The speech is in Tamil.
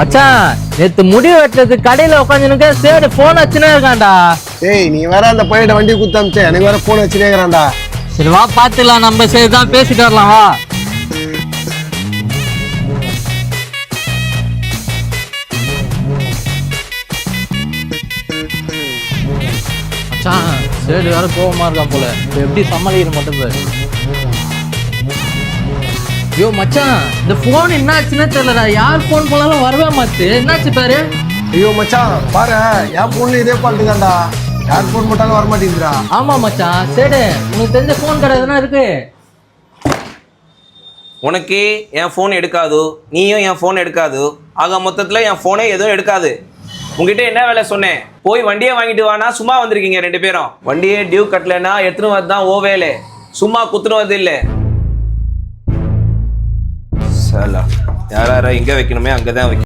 மச்சான் நேத்து முடி வெட்டுறதுக்கு கடையில உட்காந்துனுக்க சரி போன் வச்சுனே இருக்கான்டா. ஏய் நீ வேற அந்த பையன் வண்டி குத்தாமிச்சே எனக்கு வேற போன் வச்சுனேங்கிறான்டா. சரி வா பாத்துக்கலாம், நம்ம சரிதான் பேசிட்டு வரலாம் வா. மச்சான் சரி வேற கோவமா இருக்கான் போல, இப்ப எப்படி சமாளிக்கிற மட்டும் பாரு. ஐயோ மச்சான் இந்த போன் என்னாச்சுன்னே தெரியலடா, யார் போன் போனாலும் வரவே மாத்து, என்னாச்சு பாரு. ஐயோ மச்சான் பாரு என் போன்ல இதே பாட்டு தான்டா, யார் போன் போட்டாலும் வர மாட்டேங்குதுடா. ஆமா மச்சான் சரி உனக்கு தெரிஞ்ச போன் கடை எதுனா இருக்கு? உனக்கு என் ஃபோன் எடுக்காது, நீயும் என் ஃபோன் எடுக்காது, ஆக மொத்தத்தில் என் ஃபோனே எதுவும் எடுக்காது. உங்ககிட்ட என்ன வேலை சொன்னேன்? போய் வண்டியை வாங்கிட்டு வானா சும்மா வந்திருக்கீங்க ரெண்டு பேரும். வண்டியே டியூ கட்டலைன்னா எடுத்துன்னு வந்து தான் ஓ வேலை, சும்மா குத்துன்னு வந்து இல்லை. சலா யார எங்கே வைக்கணுமே அங்கே தான் வைக்கணும்.